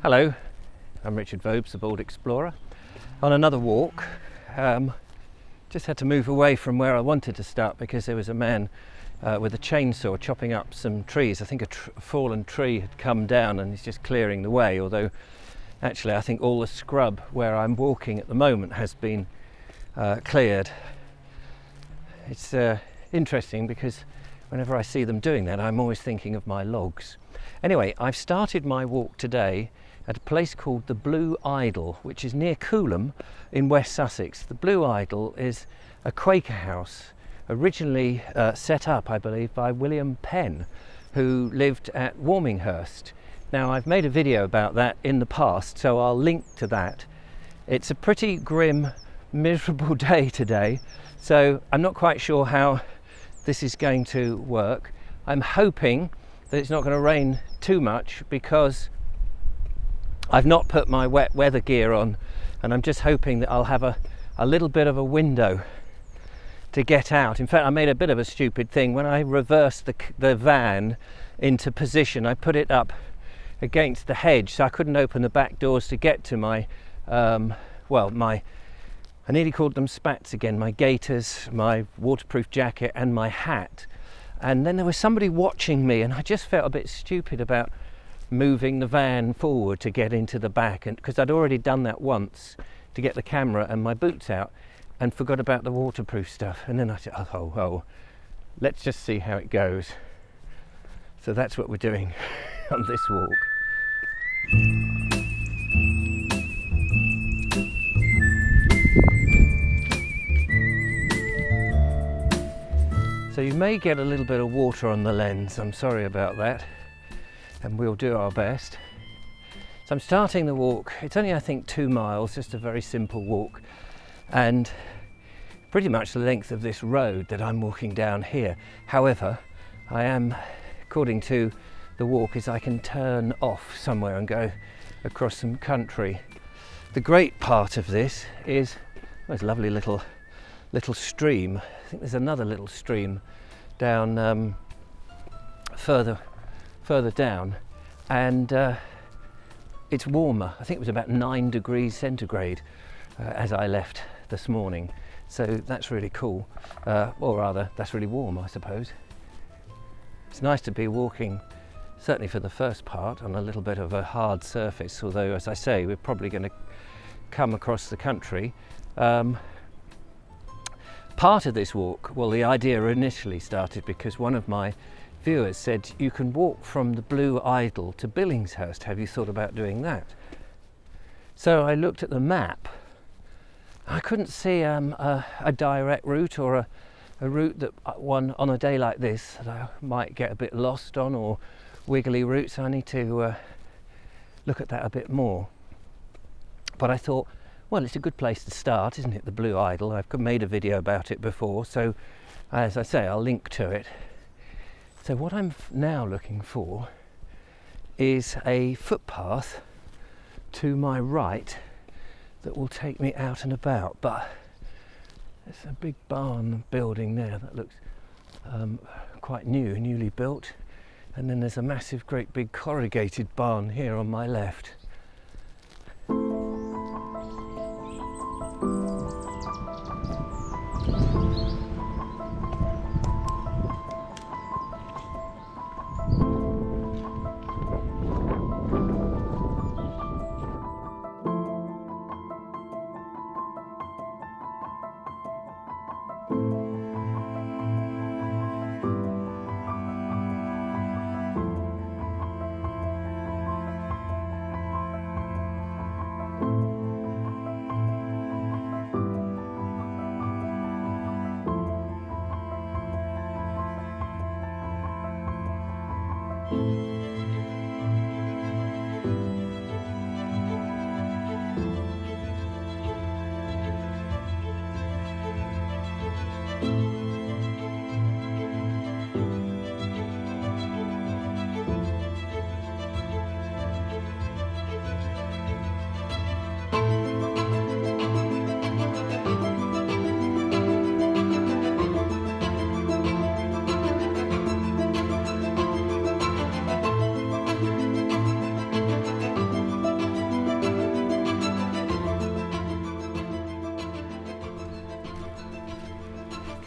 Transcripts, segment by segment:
Hello, I'm Richard Vobes, the Bold Explorer, on another walk. Just had to move away from where I wanted to start because there was a man with a chainsaw chopping up some trees. I think a fallen tree had come down and he's just clearing the way, although actually I think all the scrub where I'm walking at the moment has been cleared. It's interesting because whenever I see them doing that, I'm always thinking of my logs. Anyway, I've started my walk today at a place called the Blue Idol, which is near Coolham in West Sussex. The Blue Idol is a Quaker house originally set up, I believe, by William Penn, who lived at Warminghurst. Now, I've made a video about that in the past, so I'll link to that. It's a pretty grim, miserable day today, so I'm not quite sure how this is going to work. I'm hoping that it's not going to rain too much because I've not put my wet weather gear on, and I'm just hoping that I'll have a little bit of a window to get out. In fact, I made a bit of a stupid thing. When I reversed the van into position, I put it up against the hedge, so I couldn't open the back doors to get to my, I nearly called them spats again, my gaiters, my waterproof jacket and my hat. And then there was somebody watching me, and I just felt a bit stupid about moving the van forward to get into the back, and because I'd already done that once to get the camera and my boots out and forgot about the waterproof stuff. And then I said, oh, let's just see how it goes. So that's what we're doing on this walk. So you may get a little bit of water on the lens, I'm sorry about that, and we'll do our best. So I'm starting the walk. It's only, I think, 2 miles, just a very simple walk, and pretty much the length of this road that I'm walking down here. However, I am, according to the walk, is I can turn off somewhere and go across some country. The great part of this is, there's a lovely little stream. I think there's another little stream down further down, and it's warmer. I think it was about 9 degrees centigrade as I left this morning, so that's really cool, or rather that's really warm, I suppose. It's nice to be walking, certainly for the first part, on a little bit of a hard surface, although, as I say, we're probably going to come across the country. Part of this walk, well, the idea initially started because one of my viewers said, you can walk from the Blue Idol to Billingshurst. Have you thought about doing that? So I looked at the map. I couldn't see a direct route, or a route that one on a day like this that I might get a bit lost on, or wiggly routes. I need to look at that a bit more. But I thought, well, it's a good place to start, isn't it? The Blue Idol. I've made a video about it before, so as I say, I'll link to it. So what I'm now looking for is a footpath to my right that will take me out and about, but there's a big barn building there that looks quite newly built, and then there's a massive, great big corrugated barn here on my left.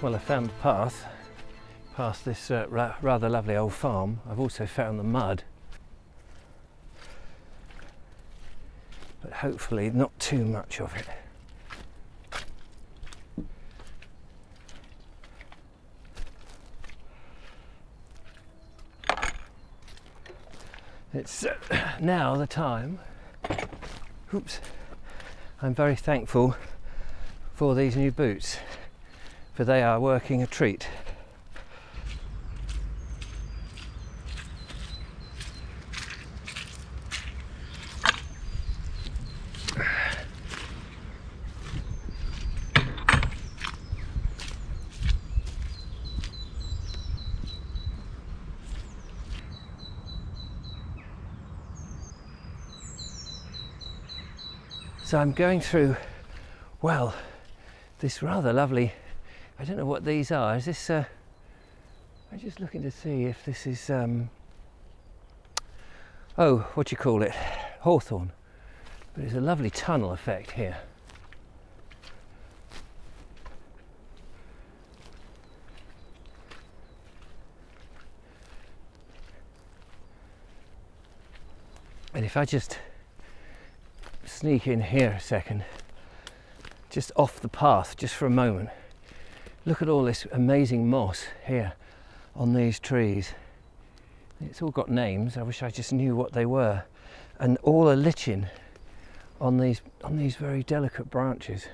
Well, I found the path past this rather lovely old farm. I've also found the mud, but hopefully not too much of it. It's now the time. Oops. I'm very thankful for these new boots, for they are working a treat. So I'm going through, well, this rather lovely, I don't know what these are. Is this, I'm just looking to see if this is, oh, what do you call it? Hawthorn. But it's a lovely tunnel effect here. And if I just sneak in here a second, just off the path, just for a moment, look at all this amazing moss here on these trees. It's all got names. I wish I just knew what they were, and all are lichen on these very delicate branches.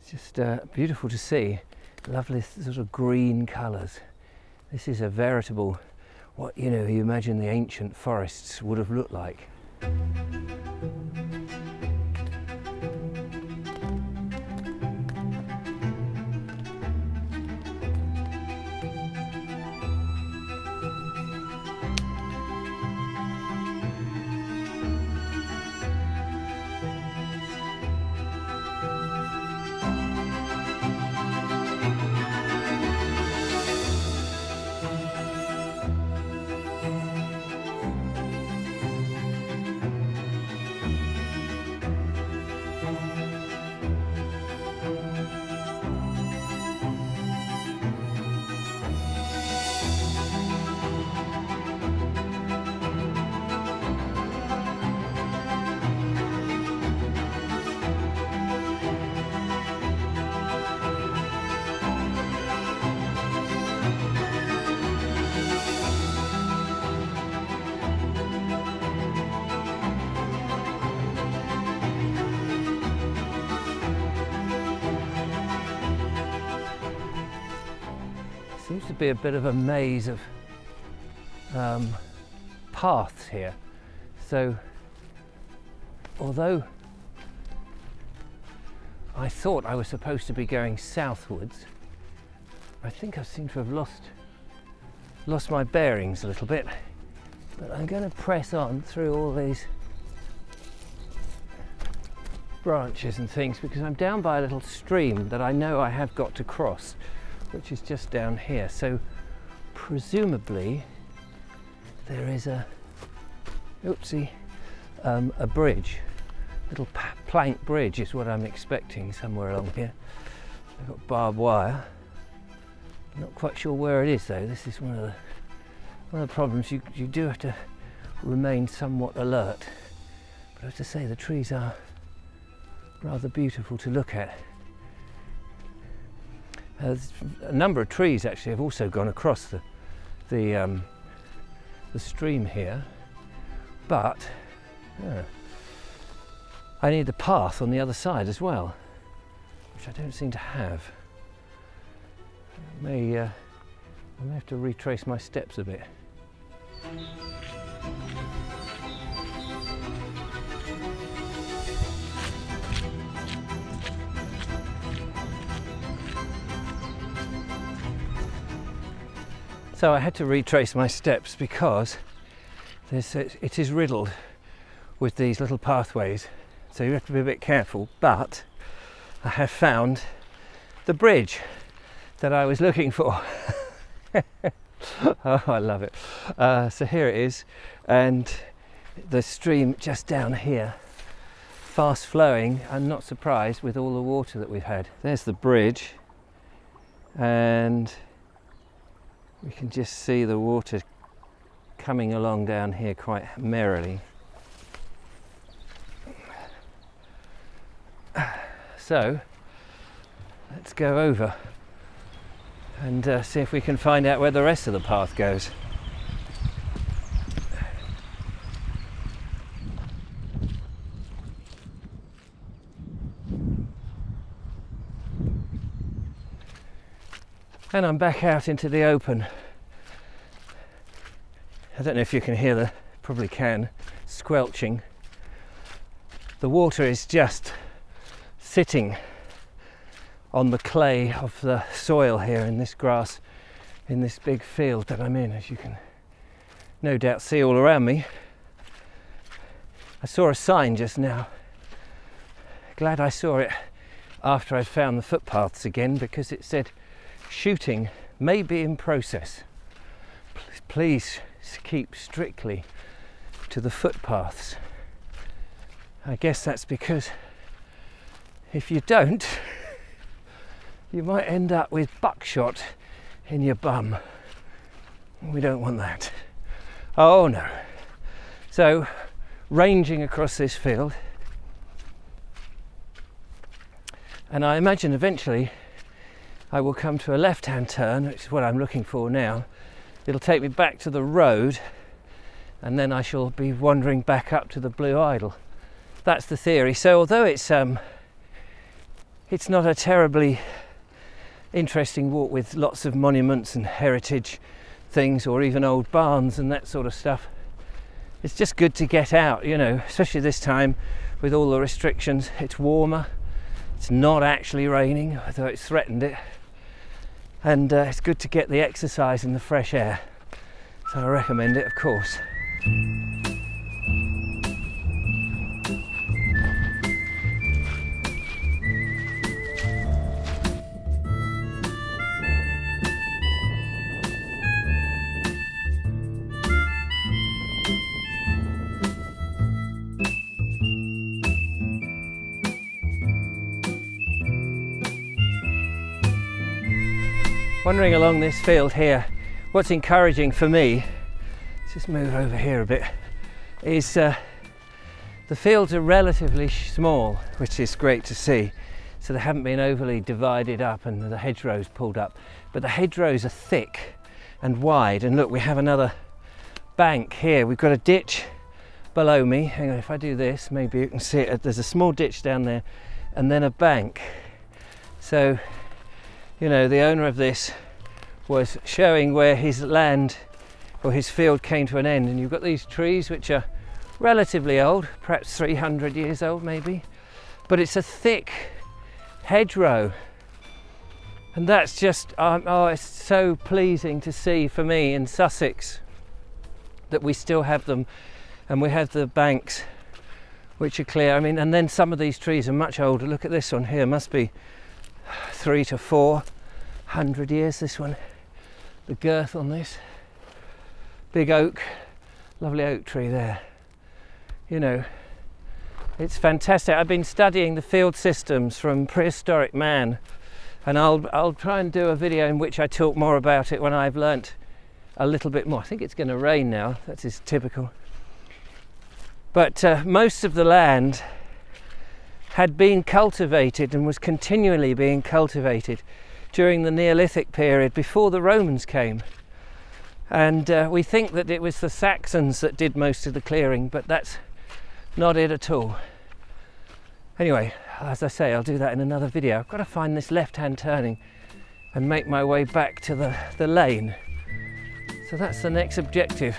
It's just beautiful to see. Lovely sort of green colours. This is a veritable, what you imagine the ancient forests would have looked like. Seems to be a bit of a maze of paths here. So although I thought I was supposed to be going southwards, I think I seem to have lost my bearings a little bit. But I'm going to press on through all these branches and things, because I'm down by a little stream that I know I have got to cross, which is just down here. So presumably there is a bridge, little plank bridge is what I'm expecting somewhere along here. I've got barbed wire. Not quite sure where it is though. This is one of the problems. You do have to remain somewhat alert. But I have to say, the trees are rather beautiful to look at. A number of trees actually have also gone across the stream here, but I need the path on the other side as well, which I don't seem to have. I may have to retrace my steps a bit. So I had to retrace my steps because it is riddled with these little pathways, so you have to be a bit careful. But I have found the bridge that I was looking for. Oh, I love it. So here it is, and the stream just down here, fast flowing. I'm not surprised with all the water that we've had. There's the bridge, and we can just see the water coming along down here quite merrily. So let's go over and see if we can find out where the rest of the path goes. And I'm back out into the open. I don't know if you can hear probably can, squelching. The water is just sitting on the clay of the soil here in this grass, in this big field that I'm in, as you can no doubt see all around me. I saw a sign just now. Glad I saw it after I'd found the footpaths again, because it said shooting may be in process. Please keep strictly to the footpaths. I guess that's because if you don't, you might end up with buckshot in your bum. We don't want that. Oh no. So, ranging across this field, and I imagine eventually I will come to a left-hand turn, which is what I'm looking for now. It'll take me back to the road, and then I shall be wandering back up to the Blue Idol. That's the theory. So although it's not a terribly interesting walk with lots of monuments and heritage things, or even old barns and that sort of stuff, it's just good to get out, you know, especially this time with all the restrictions. It's warmer, it's not actually raining, although it's threatened it. And it's good to get the exercise and the fresh air. So I recommend it, of course. Wandering along this field here, what's encouraging for me, let's just move over here a bit, is the fields are relatively small, which is great to see. So they haven't been overly divided up and the hedgerows pulled up, but the hedgerows are thick and wide. And look, we have another bank here. We've got a ditch below me. Hang on, if I do this, maybe you can see it. There's a small ditch down there and then a bank. So, you know, the owner of this was showing where his land or his field came to an end, and you've got these trees which are relatively old, perhaps 300 years old maybe, but it's a thick hedgerow, and that's just oh, it's so pleasing to see for me in Sussex that we still have them, and we have the banks which are clear. I mean, and then some of these trees are much older. Look at this one here, must be 300 to 400 years, this one. The girth on this big oak, lovely oak tree there. You know, it's fantastic. I've been studying the field systems from prehistoric man, and I'll try and do a video in which I talk more about it when I've learnt a little bit more. I think it's going to rain now, that is typical. But most of the land had been cultivated and was continually being cultivated during the Neolithic period before the Romans came. And we think that it was the Saxons that did most of the clearing, but that's not it at all. Anyway, as I say, I'll do that in another video. I've got to find this left-hand turning and make my way back to the lane. So that's the next objective.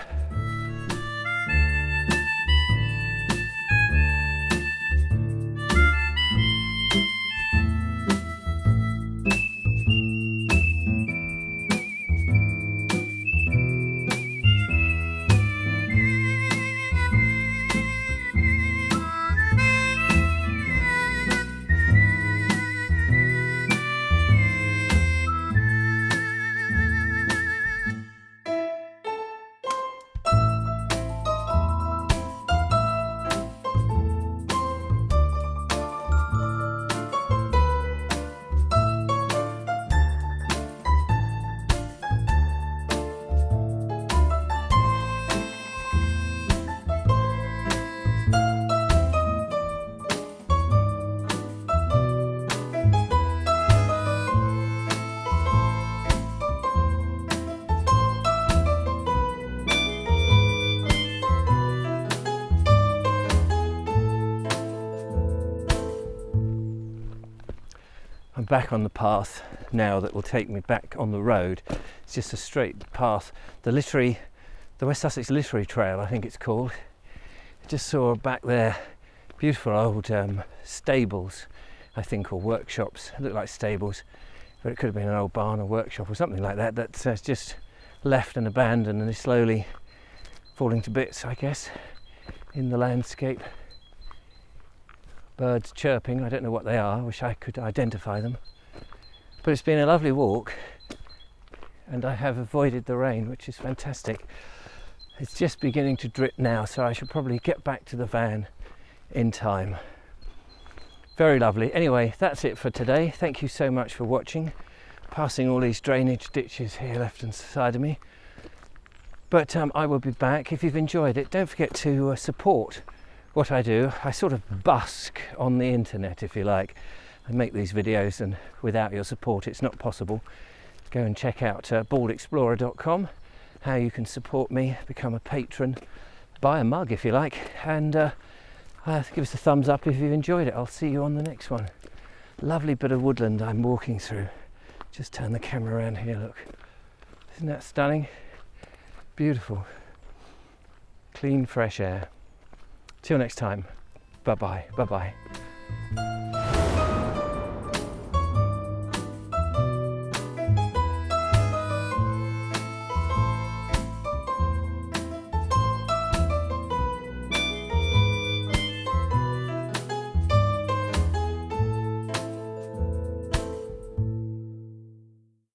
I'm back on the path now that will take me back on the road. It's just a straight path. The West Sussex Literary Trail, I think it's called. I just saw back there beautiful old stables, I think, or workshops. It looked like stables, but it could have been an old barn or workshop or something like that that's just left and abandoned and is slowly falling to bits, I guess, in the landscape. Birds chirping, I don't know what they are, I wish I could identify them. But it's been a lovely walk and I have avoided the rain, which is fantastic. It's just beginning to drip now, so I should probably get back to the van in time. Very lovely. Anyway, that's it for today. Thank you so much for watching. Passing all these drainage ditches here left and side of me. But I will be back. If you've enjoyed it, don't forget to support what I do. I sort of busk on the internet, if you like. I make these videos and without your support it's not possible. Go and check out baldexplorer.com, how you can support me, become a patron, buy a mug if you like, and give us a thumbs up if you've enjoyed it. I'll see you on the next one. Lovely bit of woodland I'm walking through. Just turn the camera around here, look. Isn't that stunning? Beautiful. Clean, fresh air. Till next time. Bye-bye. Bye-bye.